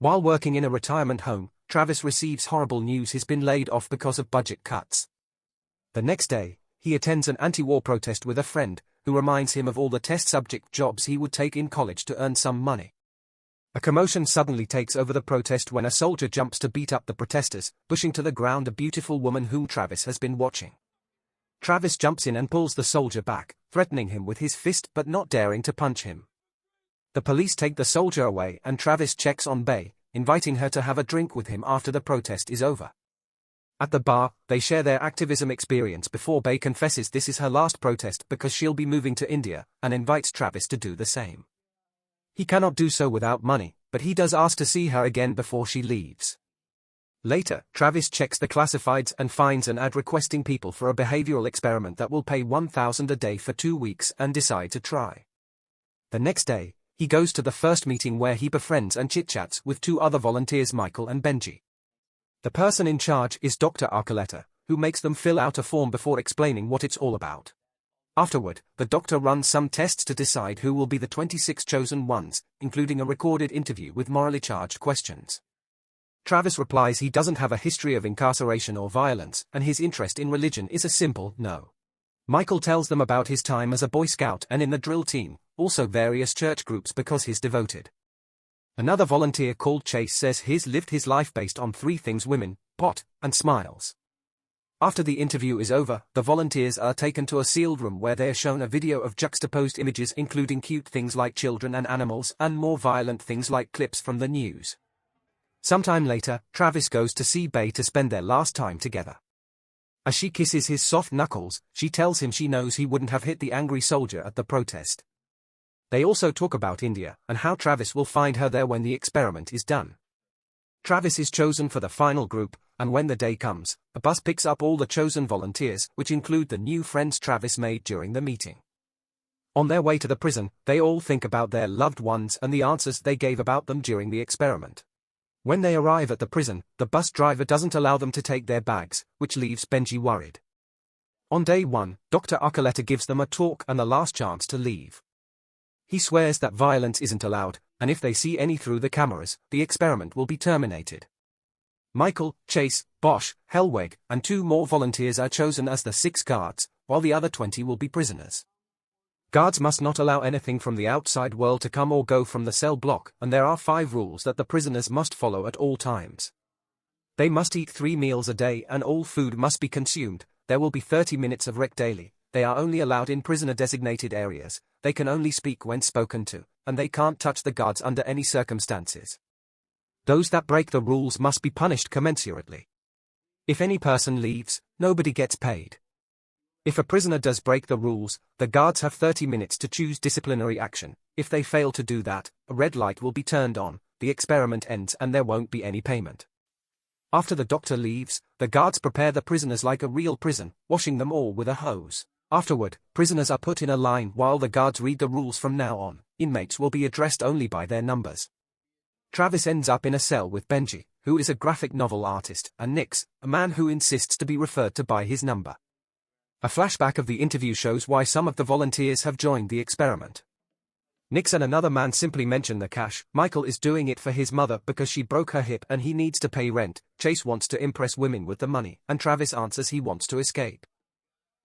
While working in a retirement home, Travis receives horrible news he's been laid off because of budget cuts. The next day, he attends an anti-war protest with a friend, who reminds him of all the test subject jobs he would take in college to earn some money. A commotion suddenly takes over the protest when a soldier jumps to beat up the protesters, pushing to the ground a beautiful woman whom Travis has been watching. Travis jumps in and pulls the soldier back, threatening him with his fist but not daring to punch him. The police take the soldier away and Travis checks on Bay, inviting her to have a drink with him after the protest is over. At the bar, they share their activism experience before Bay confesses this is her last protest because she'll be moving to India, and invites Travis to do the same. He cannot do so without money, but he does ask to see her again before she leaves. Later, Travis checks the classifieds and finds an ad requesting people for a behavioral experiment that will pay $1,000 a day for 2 weeks and decide to try. The next day, he goes to the first meeting where he befriends and chit-chats with 2 other volunteers, Michael and Benji. The person in charge is Dr. Archuleta, who makes them fill out a form before explaining what it's all about. Afterward, the doctor runs some tests to decide who will be the 26 chosen ones, including a recorded interview with morally charged questions. Travis replies he doesn't have a history of incarceration or violence, and his interest in religion is a simple no. Michael tells them about his time as a Boy Scout and in the drill team, also various church groups because he's devoted. Another volunteer called Chase says he's lived his life based on 3 things: women, pot, and smiles. After the interview is over, the volunteers are taken to a sealed room where they are shown a video of juxtaposed images including cute things like children and animals and more violent things like clips from the news. Sometime later, Travis goes to see Bay to spend their last time together. As she kisses his soft knuckles, she tells him she knows he wouldn't have hit the angry soldier at the protest. They also talk about India, and how Travis will find her there when the experiment is done. Travis is chosen for the final group, and when the day comes, a bus picks up all the chosen volunteers, which include the new friends Travis made during the meeting. On their way to the prison, they all think about their loved ones and the answers they gave about them during the experiment. When they arrive at the prison, the bus driver doesn't allow them to take their bags, which leaves Benji worried. On day 1, Dr. Archuleta gives them a talk and the last chance to leave. He swears that violence isn't allowed, and if they see any through the cameras, the experiment will be terminated. Michael, Chase, Bosch, Hellweg, and 2 more volunteers are chosen as the 6 guards, while the other 20 will be prisoners. Guards must not allow anything from the outside world to come or go from the cell block, and there are 5 rules that the prisoners must follow at all times. They must eat 3 meals a day and all food must be consumed. There will be 30 minutes of rec daily. They are only allowed in prisoner-designated areas. They can only speak when spoken to, and they can't touch the guards under any circumstances. Those that break the rules must be punished commensurately. If any person leaves, nobody gets paid. If a prisoner does break the rules, the guards have 30 minutes to choose disciplinary action. If they fail to do that, a red light will be turned on, the experiment ends and there won't be any payment. After the doctor leaves, the guards prepare the prisoners like a real prison, washing them all with a hose. Afterward, prisoners are put in a line while the guards read the rules. From now on, inmates will be addressed only by their numbers. Travis ends up in a cell with Benji, who is a graphic novel artist, and Nix, a man who insists to be referred to by his number. A flashback of the interview shows why some of the volunteers have joined the experiment. Nix and another man simply mention the cash. Michael is doing it for his mother because she broke her hip and he needs to pay rent. Chase wants to impress women with the money, and Travis answers he wants to escape.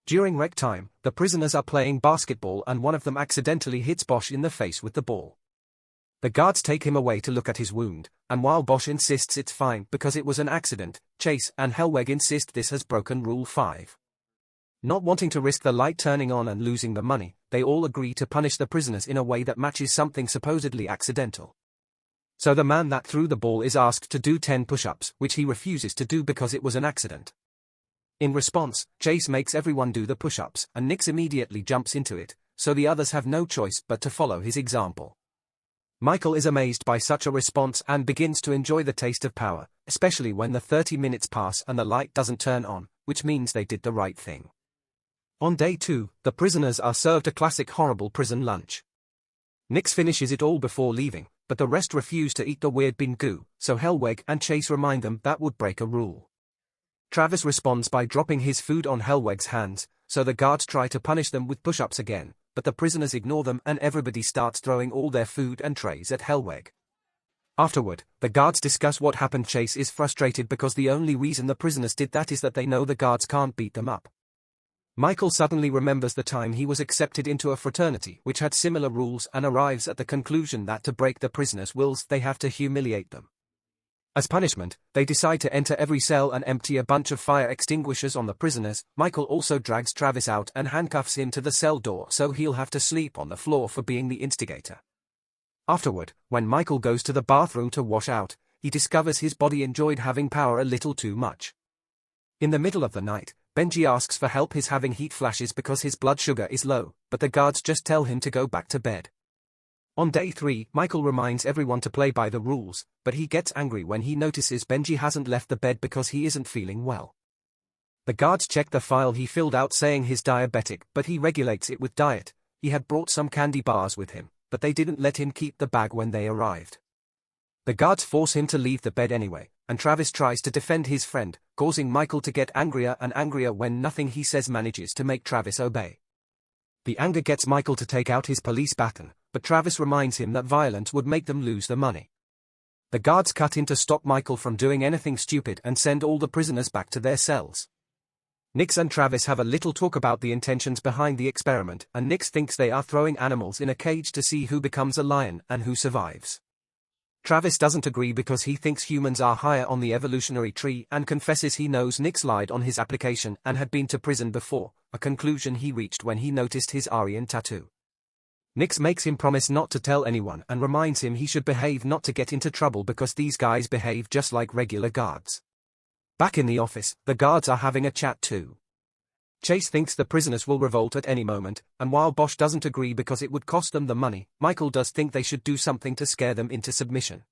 During rec time, the prisoners are playing basketball and one of them accidentally hits Bosch in the face with the ball. The guards take him away to look at his wound, and while Bosch insists it's fine because it was an accident, Chase and Hellweg insist this has broken Rule 5. Not wanting to risk the light turning on and losing the money, they all agree to punish the prisoners in a way that matches something supposedly accidental. So the man that threw the ball is asked to do 10 push-ups, which he refuses to do because it was an accident. In response, Chase makes everyone do the push-ups, and Nix immediately jumps into it, so the others have no choice but to follow his example. Michael is amazed by such a response and begins to enjoy the taste of power, especially when the 30 minutes pass and the light doesn't turn on, which means they did the right thing. On day 2, the prisoners are served a classic horrible prison lunch. Nix finishes it all before leaving, but the rest refuse to eat the weird bean goo, so Hellweg and Chase remind them that would break a rule. Travis responds by dropping his food on Hellweg's hands, so the guards try to punish them with push-ups again, but the prisoners ignore them and everybody starts throwing all their food and trays at Hellweg. Afterward, the guards discuss what happened. Chase is frustrated because the only reason the prisoners did that is that they know the guards can't beat them up. Michael suddenly remembers the time he was accepted into a fraternity which had similar rules and arrives at the conclusion that to break the prisoners' wills they have to humiliate them. As punishment, they decide to enter every cell and empty a bunch of fire extinguishers on the prisoners. Michael also drags Travis out and handcuffs him to the cell door so he'll have to sleep on the floor for being the instigator. Afterward, when Michael goes to the bathroom to wash out, he discovers his body enjoyed having power a little too much. In the middle of the night, Benji asks for help. He's having heat flashes because his blood sugar is low, but the guards just tell him to go back to bed. On day 3, Michael reminds everyone to play by the rules, but he gets angry when he notices Benji hasn't left the bed because he isn't feeling well. The guards check the file he filled out saying he's diabetic, but he regulates it with diet. He had brought some candy bars with him, but they didn't let him keep the bag when they arrived. The guards force him to leave the bed anyway, and Travis tries to defend his friend, causing Michael to get angrier and angrier when nothing he says manages to make Travis obey. The anger gets Michael to take out his police baton, but Travis reminds him that violence would make them lose the money. The guards cut in to stop Michael from doing anything stupid and send all the prisoners back to their cells. Nix and Travis have a little talk about the intentions behind the experiment, and Nix thinks they are throwing animals in a cage to see who becomes a lion and who survives. Travis doesn't agree because he thinks humans are higher on the evolutionary tree and confesses he knows Nix lied on his application and had been to prison before, a conclusion he reached when he noticed his Aryan tattoo. Nix makes him promise not to tell anyone and reminds him he should behave not to get into trouble because these guys behave just like regular guards. Back in the office, the guards are having a chat too. Chase thinks the prisoners will revolt at any moment, and while Bosch doesn't agree because it would cost them the money, Michael does think they should do something to scare them into submission.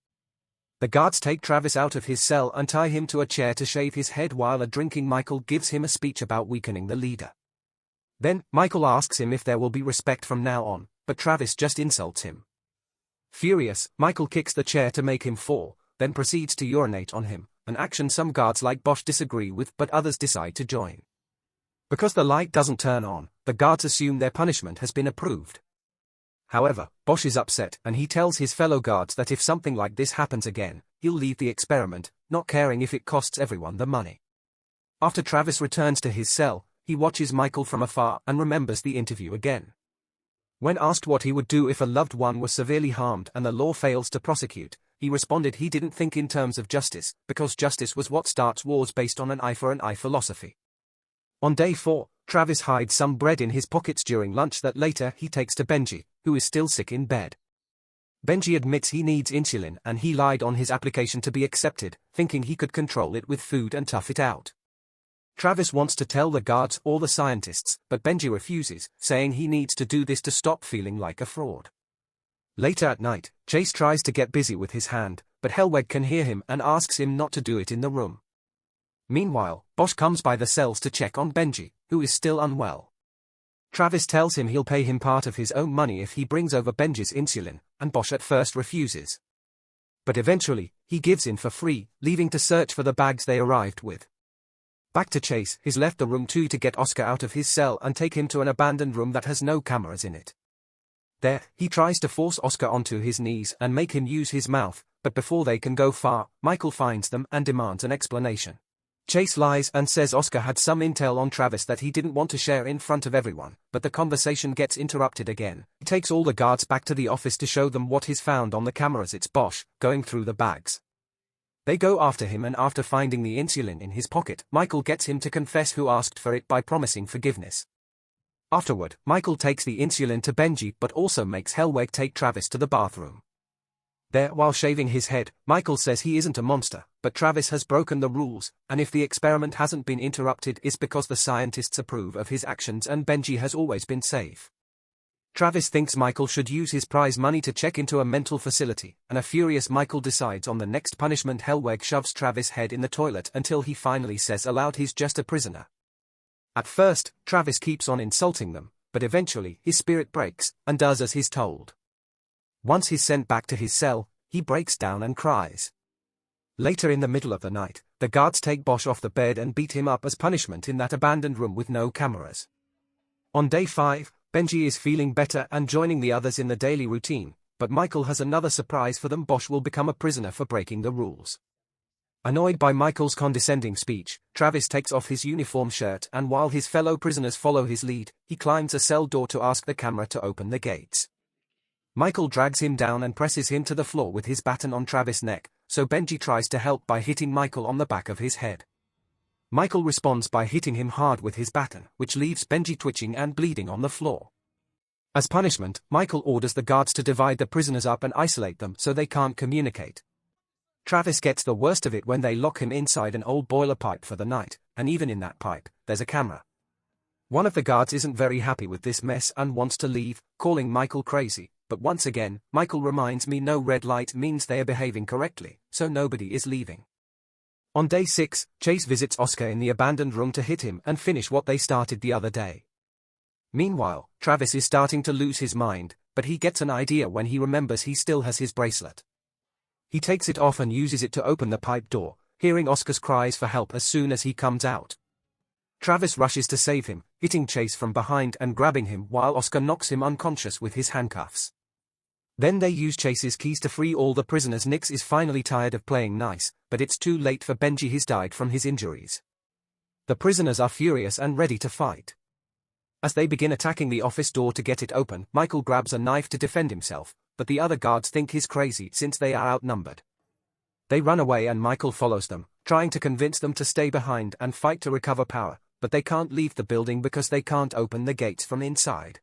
The guards take Travis out of his cell and tie him to a chair to shave his head while a drinking Michael gives him a speech about weakening the leader. Then, Michael asks him if there will be respect from now on, but Travis just insults him. Furious, Michael kicks the chair to make him fall, then proceeds to urinate on him, an action some guards like Bosch disagree with but others decide to join. Because the light doesn't turn on, the guards assume their punishment has been approved. However, Bosch is upset and he tells his fellow guards that if something like this happens again, he'll leave the experiment, not caring if it costs everyone the money. After Travis returns to his cell, he watches Michael from afar and remembers the interview again. When asked what he would do if a loved one was severely harmed and the law fails to prosecute, he responded he didn't think in terms of justice, because justice was what starts wars based on an eye for an eye philosophy. On day 4, Travis hides some bread in his pockets during lunch that later he takes to Benji, who is still sick in bed. Benji admits he needs insulin and he lied on his application to be accepted, thinking he could control it with food and tough it out. Travis wants to tell the guards or the scientists, but Benji refuses, saying he needs to do this to stop feeling like a fraud. Later at night, Chase tries to get busy with his hand, but Hellweg can hear him and asks him not to do it in the room. Meanwhile, Bosch comes by the cells to check on Benji, who is still unwell. Travis tells him he'll pay him part of his own money if he brings over Benji's insulin, and Bosch at first refuses. But eventually, he gives in for free, leaving to search for the bags they arrived with. Back to Chase, he's left the room too to get Oscar out of his cell and take him to an abandoned room that has no cameras in it. There, he tries to force Oscar onto his knees and make him use his mouth, but before they can go far, Michael finds them and demands an explanation. Chase lies and says Oscar had some intel on Travis that he didn't want to share in front of everyone, but the conversation gets interrupted again. He takes all the guards back to the office to show them what he's found on the cameras. It's Bosch, going through the bags. They go after him and after finding the insulin in his pocket, Michael gets him to confess who asked for it by promising forgiveness. Afterward, Michael takes the insulin to Benji but also makes Hellweg take Travis to the bathroom. There, while shaving his head, Michael says he isn't a monster, but Travis has broken the rules, and if the experiment hasn't been interrupted it's because the scientists approve of his actions and Benji has always been safe. Travis thinks Michael should use his prize money to check into a mental facility, and a furious Michael decides on the next punishment. Hellweg shoves Travis' head in the toilet until he finally says aloud he's just a prisoner. At first, Travis keeps on insulting them, but eventually his spirit breaks, and does as he's told. Once he's sent back to his cell, he breaks down and cries. Later in the middle of the night, the guards take Bosch off the bed and beat him up as punishment in that abandoned room with no cameras. On day 5, Benji is feeling better and joining the others in the daily routine, but Michael has another surprise for them. Bosch will become a prisoner for breaking the rules. Annoyed by Michael's condescending speech, Travis takes off his uniform shirt and while his fellow prisoners follow his lead, he climbs a cell door to ask the camera to open the gates. Michael drags him down and presses him to the floor with his baton on Travis' neck, so Benji tries to help by hitting Michael on the back of his head. Michael responds by hitting him hard with his baton, which leaves Benji twitching and bleeding on the floor. As punishment, Michael orders the guards to divide the prisoners up and isolate them so they can't communicate. Travis gets the worst of it when they lock him inside an old boiler pipe for the night, and even in that pipe, there's a camera. One of the guards isn't very happy with this mess and wants to leave, calling Michael crazy, but once again, Michael reminds me no red light means they are behaving correctly, so nobody is leaving. On day 6, Chase visits Oscar in the abandoned room to hit him and finish what they started the other day. Meanwhile, Travis is starting to lose his mind, but he gets an idea when he remembers he still has his bracelet. He takes it off and uses it to open the pipe door, hearing Oscar's cries for help as soon as he comes out. Travis rushes to save him, hitting Chase from behind and grabbing him while Oscar knocks him unconscious with his handcuffs. Then they use Chase's keys to free all the prisoners. Nix is finally tired of playing nice, but it's too late for Benji. He's died from his injuries. The prisoners are furious and ready to fight. As they begin attacking the office door to get it open, Michael grabs a knife to defend himself, but the other guards think he's crazy since they are outnumbered. They run away and Michael follows them, trying to convince them to stay behind and fight to recover power, but they can't leave the building because they can't open the gates from inside.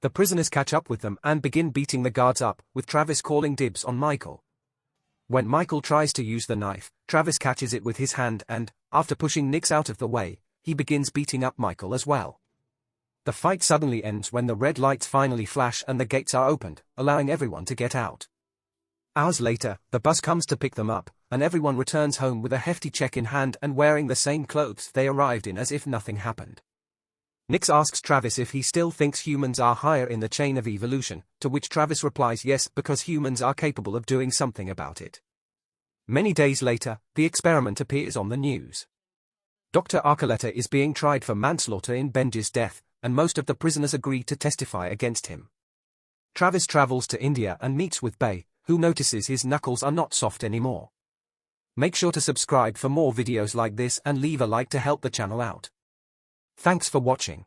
The prisoners catch up with them and begin beating the guards up, with Travis calling dibs on Michael. When Michael tries to use the knife, Travis catches it with his hand and, after pushing Nix out of the way, he begins beating up Michael as well. The fight suddenly ends when the red lights finally flash and the gates are opened, allowing everyone to get out. Hours later, the bus comes to pick them up, and everyone returns home with a hefty check in hand and wearing the same clothes they arrived in as if nothing happened. Nix asks Travis if he still thinks humans are higher in the chain of evolution, to which Travis replies yes, because humans are capable of doing something about it. Many days later, the experiment appears on the news. Dr. Archuleta is being tried for manslaughter in Benji's death, and most of the prisoners agree to testify against him. Travis travels to India and meets with Bay, who notices his knuckles are not soft anymore. Make sure to subscribe for more videos like this and leave a like to help the channel out. Thanks for watching.